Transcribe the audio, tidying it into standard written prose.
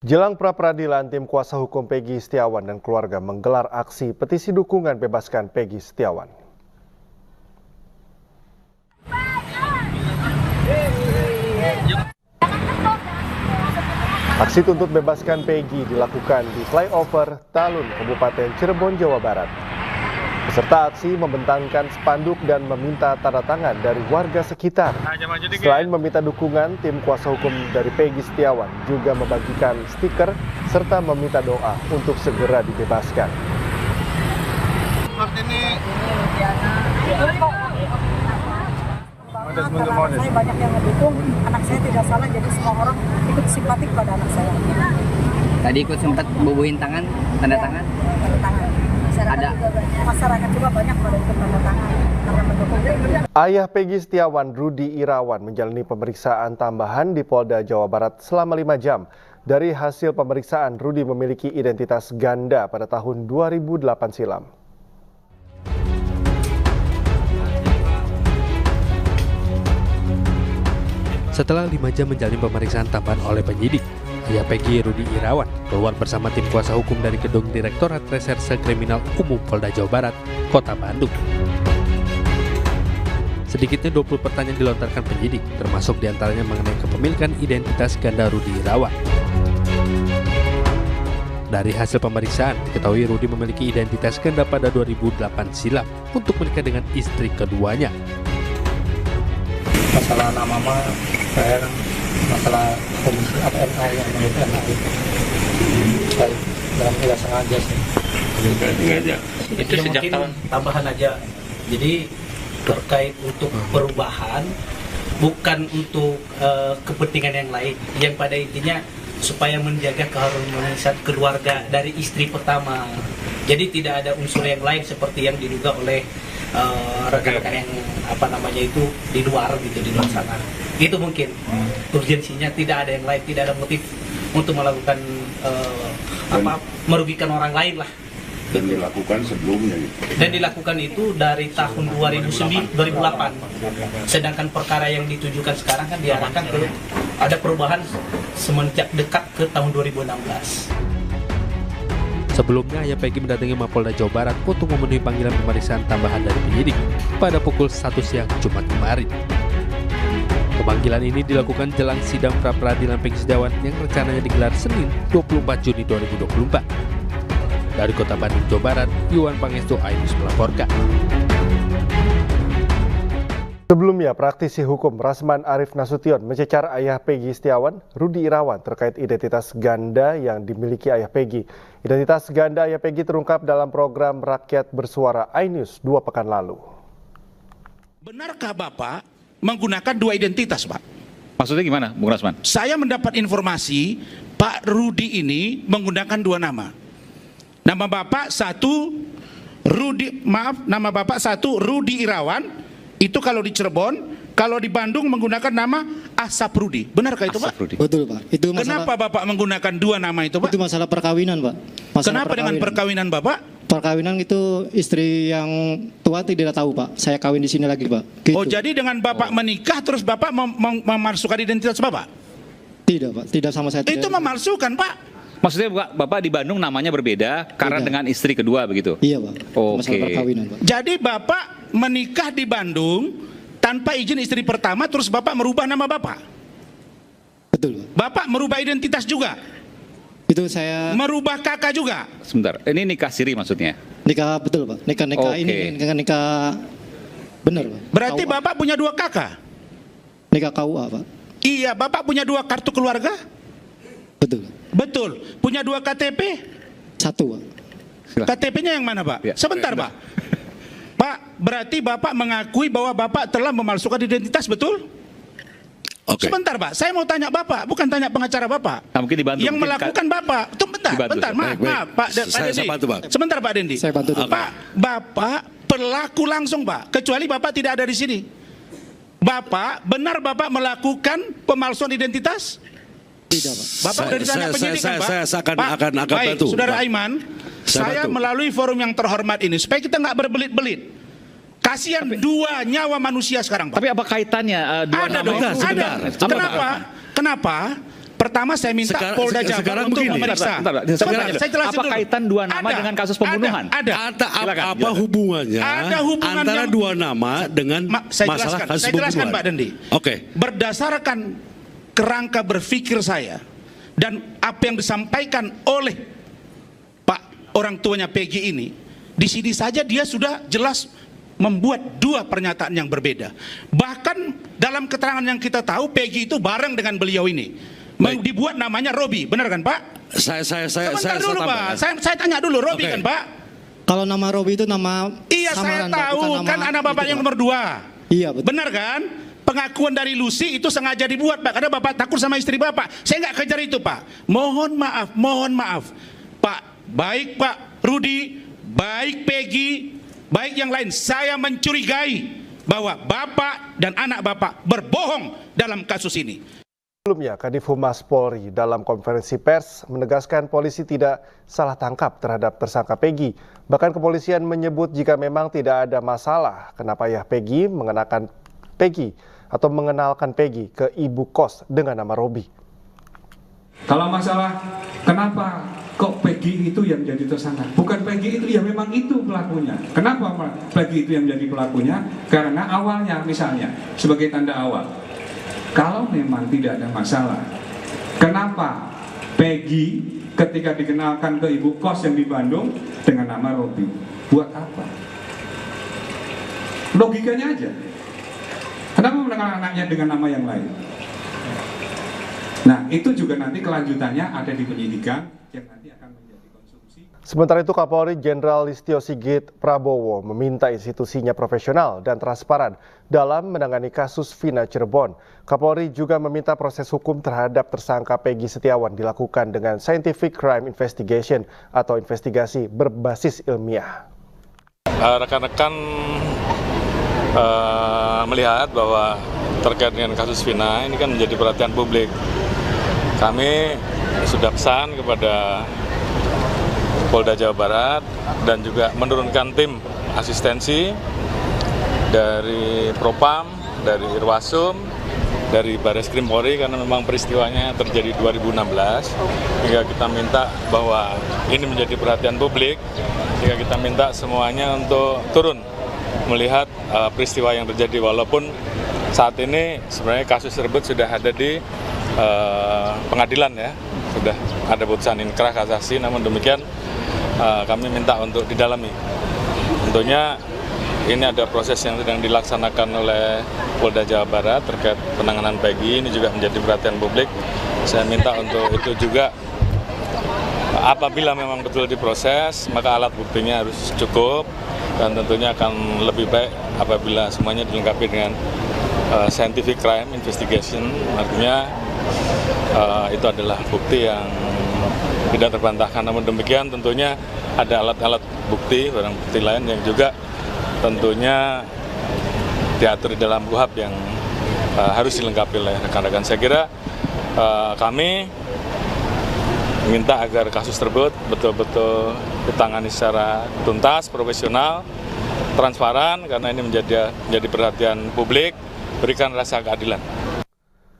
Jelang pra-peradilan, tim kuasa hukum Peggy Setiawan dan keluarga menggelar aksi petisi dukungan bebaskan Peggy Setiawan. Aksi tuntut bebaskan Peggy dilakukan di flyover Talun, Kabupaten Cirebon, Jawa Barat. Peserta aksi membentangkan spanduk dan meminta tanda tangan dari warga sekitar. Selain meminta dukungan, tim kuasa hukum dari Peggy Setiawan juga membagikan stiker serta meminta doa untuk segera dibebaskan. Saya banyak yang mendukung, anak saya tidak salah, jadi semua orang ikut simpatik pada anak saya. Tadi ikut sempat bubuhin tangan, tanda tangan. Tanda tangan. Masyarakat juga banyak pada ikut tanda tangan karena mendukung. Ayah Peggy Setiawan, Rudi Irawan, menjalani pemeriksaan tambahan di Polda Jawa Barat selama 5 jam. Dari hasil pemeriksaan, Rudi memiliki identitas ganda pada tahun 2008 silam. Setelah 5 jam menjalani pemeriksaan tambahan oleh penyidik, Ayah Peggy, Rudi Irawan, keluar bersama tim kuasa hukum dari Gedung Direktorat Reserse Kriminal Umum Polda Jawa Barat, Kota Bandung. Sedikitnya 20 pertanyaan dilontarkan penyidik, termasuk diantaranya mengenai kepemilikan identitas ganda Rudi Irawan. Dari hasil pemeriksaan, diketahui Rudi memiliki identitas ganda pada 2008 silam untuk menikah dengan istri keduanya. Masalah nama mah saya masalah komisi NA yang menurut NA itu dalam tidak sengaja sih. Itu sejak tahun tambahan aja. Jadi terkait untuk perubahan bukan untuk kepentingan yang lain. Yang pada intinya supaya menjaga keharmonisan keluarga dari istri pertama. Jadi tidak ada unsur yang lain seperti yang diduga oleh rekan-rekan yang itu di luar gitu, di luar sana. Itu mungkin urgensinya, tidak ada yang lain, tidak ada motif untuk melakukan merugikan orang lain lah. Dan dilakukan sebelumnya gitu. Dan dilakukan itu dari tahun 2008. Sedangkan perkara yang ditujukan sekarang kan diarahkan ke ada perubahan semenjak dekat ke tahun 2016. Sebelumnya, Ayah Peggy mendatangi Mapolda Jawa Barat untuk memenuhi panggilan pemeriksaan tambahan dari penyidik pada pukul 1 siang Jumat kemarin. Pemanggilan ini dilakukan jelang sidang pra-peradilan Peggy Setiawan yang rencananya digelar Senin 24 Juni 2024. Dari Kota Bandung, Jawa Barat, Yuwan Pangestu, iNews melaporkan. Sebelumnya, praktisi hukum Rasman Arif Nasution mencecar ayah Peggy Setiawan, Rudi Irawan, terkait identitas ganda yang dimiliki ayah Peggy. Identitas ganda ayah Peggy terungkap dalam program Rakyat Bersuara iNews 2 pekan lalu. Benarkah Bapak menggunakan dua identitas, Pak? Maksudnya gimana, Bung Rasman? Saya mendapat informasi Pak Rudi ini menggunakan dua nama. Nama Bapak satu Rudi Irawan. Itu kalau di Cirebon, kalau di Bandung menggunakan nama Asap Rudi. Benarkah itu, Pak? Betul, Pak. Itu Kenapa Bapak menggunakan dua nama itu, Pak? Itu masalah perkawinan, Pak. Kenapa dengan perkawinan Bapak? Perkawinan itu istri yang tua tidak tahu, Pak. Saya kawin di sini lagi, Pak. Gitu. Oh, jadi dengan Bapak menikah terus Bapak memalsukan identitas Bapak? Tidak, Pak. Tidak, sama saya. Itu memalsukan, Pak. Maksudnya Bapak di Bandung namanya berbeda karena dengan istri kedua begitu? Iya, Pak. Masalah perkawinan, Pak. Jadi Bapak menikah di Bandung tanpa izin istri pertama, terus Bapak merubah nama Bapak? Betul, Pak. Bapak merubah identitas juga? Itu saya... Merubah kakak juga? Sebentar, ini nikah siri maksudnya? Nikah, betul, Pak. Nikah ini, nikah benar, Pak. Berarti KUA. Bapak punya dua kakak? Nikah KUA, Pak. Iya, Bapak punya dua kartu keluarga? Betul. Betul. Punya dua KTP? Satu, Pak. KTP-nya yang mana, Pak? Ya. Sebentar, Pak. Pak, berarti Bapak mengakui bahwa Bapak telah memalsukan identitas, betul? Oke. Sebentar, Pak. Saya mau tanya Bapak, bukan tanya pengacara Bapak. Nah, mungkin dibantu. Yang melakukan Bapak. Bentar, maaf, Pak Dendi. Sebentar, Pak Dendi. Saya bantu, Pak, Bapak pelaku langsung, Pak. Kecuali Bapak tidak ada di sini. Benar Bapak melakukan pemalsuan identitas? Tidak, Pak. Bapak dari tanya penyidik kan, Pak? Saya akan baik, bantu. Saudara Pak. Aiman, saya melalui forum yang terhormat ini supaya kita nggak berbelit-belit. Kasihan dua nyawa manusia sekarang, Pak. Tapi apa kaitannya dua Ada nama dong, itu? ada. Kenapa? Pertama saya minta Polda Jabar untuk memeriksa. Sebentar, saya jelasin apa dulu. kaitan dua nama dengan kasus pembunuhan? Ada hubungannya antara yang, dua nama dengan masalah kasus pembunuhan? Saya jelaskan Pak Dendi. Oke. Berdasarkan kerangka berpikir saya dan apa yang disampaikan oleh Pak orang tuanya Peggy ini, di sini saja dia sudah jelas membuat dua pernyataan yang berbeda. Bahkan dalam keterangan yang kita tahu, Peggy itu bareng dengan beliau ini. Dibuat namanya Robi, benar kan Pak? Saya dulu Pak. Saya tanya dulu, Robi kan Pak? Kalau nama Robi itu nama iya saya tahu, kan anak bapak yang nomor 2. Iya betul. Benar kan? Pengakuan dari Lucy itu sengaja dibuat Pak, karena bapak takut sama istri bapak. Saya nggak kejar itu Pak. Mohon maaf Pak, baik Pak Rudi, baik Peggy, baik yang lain, saya mencurigai bahwa bapak dan anak bapak berbohong dalam kasus ini. Sebelumnya, Kadif Humas Polri dalam konferensi pers menegaskan polisi tidak salah tangkap terhadap tersangka Peggy. Bahkan kepolisian menyebut jika memang tidak ada masalah kenapa ayah Peggy mengenalkan Peggy ke ibu kos dengan nama Robi. Kalau masalah kenapa kok Peggy itu yang jadi tersangka? Bukan Peggy itu, ya memang itu pelakunya. Kenapa Peggy itu yang jadi pelakunya? Karena awalnya misalnya sebagai tanda awal. Kalau memang tidak ada masalah, kenapa Peggy ketika dikenalkan ke ibu kos yang di Bandung dengan nama Robi? Buat apa? Logikanya aja. Kenapa mengenal anaknya dengan nama yang lain? Nah, itu juga nanti kelanjutannya ada di penyidikan yang nanti akan menjadi konsumsi. Sementara itu Kapolri Jenderal Listio Sigit Prabowo meminta institusinya profesional dan transparan dalam menangani kasus Vina Cirebon. Kapolri juga meminta proses hukum terhadap tersangka Peggy Setiawan dilakukan dengan Scientific Crime Investigation atau investigasi berbasis ilmiah. Rekan-rekan melihat bahwa terkait dengan kasus Vina ini kan menjadi perhatian publik. Kami sudah pesan kepada Polda Jawa Barat dan juga menurunkan tim asistensi dari Propam, dari Irwasum, dari Baris Krim Polri karena memang peristiwanya terjadi 2016. Hingga kita minta bahwa ini menjadi perhatian publik, hingga kita minta semuanya untuk turun melihat peristiwa yang terjadi, walaupun saat ini sebenarnya kasus tersebut sudah ada di pengadilan ya, sudah ada putusan inkrah kasasi, namun demikian kami minta untuk didalami. Tentunya ini ada proses yang sedang dilaksanakan oleh Polda Jawa Barat terkait penanganan Peggy, ini juga menjadi perhatian publik. Saya minta untuk itu juga, apabila memang betul diproses, maka alat buktinya harus cukup dan tentunya akan lebih baik apabila semuanya dilengkapi dengan Scientific Crime Investigation, artinya itu adalah bukti yang tidak terbantahkan. Namun demikian tentunya ada alat-alat bukti, barang bukti lain yang juga tentunya diatur di dalam KUHP yang harus dilengkapi oleh rekan-rekan. Saya kira kami minta agar kasus tersebut betul-betul ditangani secara tuntas, profesional, transparan, karena ini menjadi perhatian publik, berikan rasa keadilan.